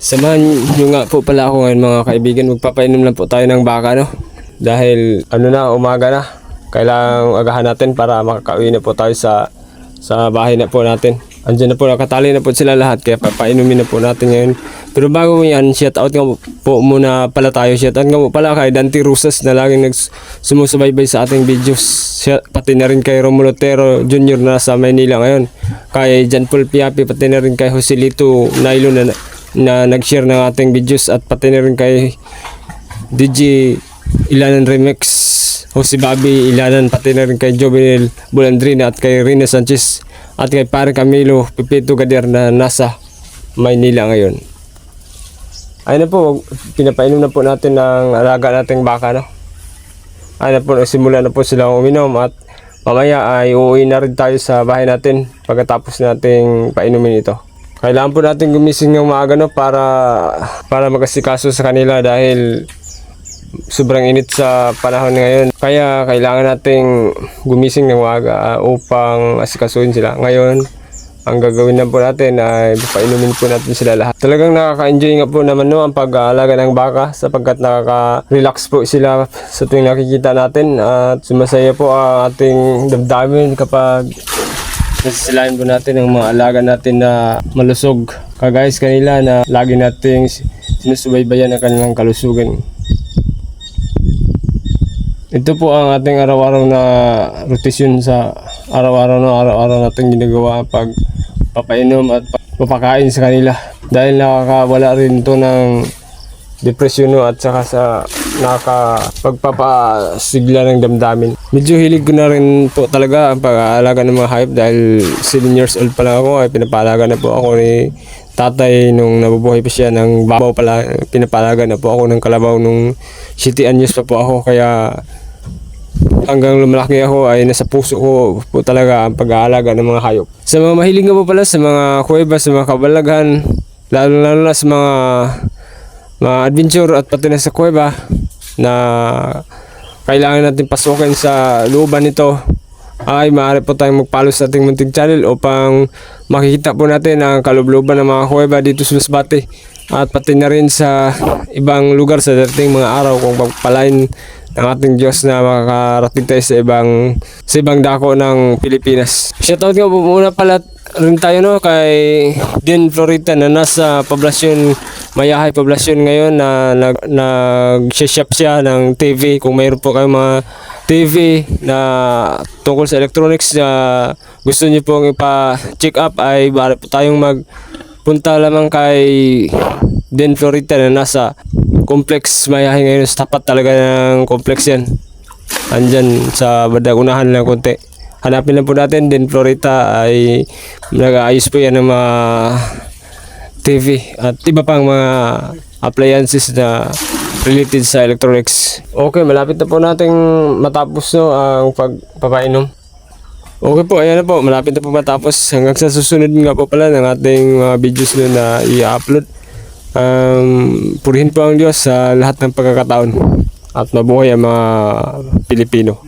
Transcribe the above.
Samahan nyo nga po pala ako ngayon mga kaibigan. Magpapainom lang po tayo ng baka, no? Dahil umaga na. Kailangang agahan natin para makakauwi na po tayo sa bahay na po natin. Andiyan na po, nakatali na po sila lahat. Kaya papainumin na po natin ngayon. Pero bago mo yan, shout out nga po muna pala tayo. Shout out nga po pala kay Dante Rusas na laging sumusubaybay sa ating videos. Pati na rin kay Romulo Tero Jr. na nasa Maynila ngayon. Kay John Paul Piapi, pati na rin kay Joselito Nailo na nag-share ng ating videos, at pati na rin kay DJ Ilanan Remix, Jose Bobby Ilanan, pati na rin kay Jovenel Bulandrina at kay Rina Sanchez at kay Pare Camilo Pipito Gader na nasa Maynila ngayon. Ayun na po, pinapainom na po natin ng alaga nating baka, no? Ayun na po, simula na po sila uminom at mamaya ay uuwi na rin tayo sa bahay natin pagkatapos nating painumin ito. Kailangan po natin gumising ng maaga, no, para makasikaso sa kanila dahil sobrang init sa panahon ngayon. Kaya kailangan nating gumising ng maaga upang asikasuhin sila. Ngayon, ang gagawin na po natin ay painumin po natin sila lahat. Talagang nakaka-enjoy nga po naman, no, ang pag-aalaga ng baka sapagkat nakaka-relax po sila sa tuwing nakikita natin at sumasaya po ang ating damdamin kapag nasisilayan po natin ang mga alaga natin na malusog. Kagayas kanila na lagi nating sinusubaybayan ang kanilang kalusugan. Ito po ang ating araw-araw na rotasyon sa araw-araw natin ginagawa pag papainom at papakain sa kanila. Dahil nakakawala rin ito ng depresyon, no, at saka sa nakakapagpapasigla ng damdamin. Medyo hilig ko na rin po talaga ang pag-aalaga ng mga hayop dahil 7 years old pa lang ako ay pinapalaga na po ako ni tatay nung nabubuhay pa siya ng babaw pala. Pinapalaga na po ako ng kalabaw nung 7 anyos pa po ako, kaya hanggang lumalaki ako ay nasa puso ko po talaga ang pag-aalaga ng mga hayop. Sa mga mahilig nga po pala sa mga kuweba, sa mga kabalaghan, lalo na sa mga adventure at pati na sa kuweba na kailangan natin pasukin sa looban nito, ay maaari po tayong mag-follow sa ating munting channel upang makikita po natin ang kaloob-looban ng mga kuweba dito sa Masbate at pati na rin sa ibang lugar sa dating mga araw kung pagpalain ng ating Diyos na makakarating tayo sa ibang dako ng Pilipinas. Shoutout nga po muna pala rin tayo, no, kay Dean Florita na nasa poblasyon, Mayahay poblasyon ngayon na nag-shop siya ng TV. Kung mayroon po kayong mga TV na tungkol sa electronics na gusto niyo pong ipa-check up, ay bari po tayong magpunta lamang kay Dean Florita na nasa complex Mayahay ngayon. Tapat talaga ng complex yan, andyan sa badag unahan lang konti. Hanapin lang po natin Dean Florita, ay nag-aayos po yan ng mga TV at iba pang mga appliances na related sa electronics. Okay, malapit na po nating matapos, no, ang pagpapainom. Okay po, ayan na po, malapit na po matapos. Hanggang sa susunod nga po pala ng ating mga videos na i-upload. Purihin po ang Diyos sa lahat ng pagkakataon at mabuhay ang mga Pilipino.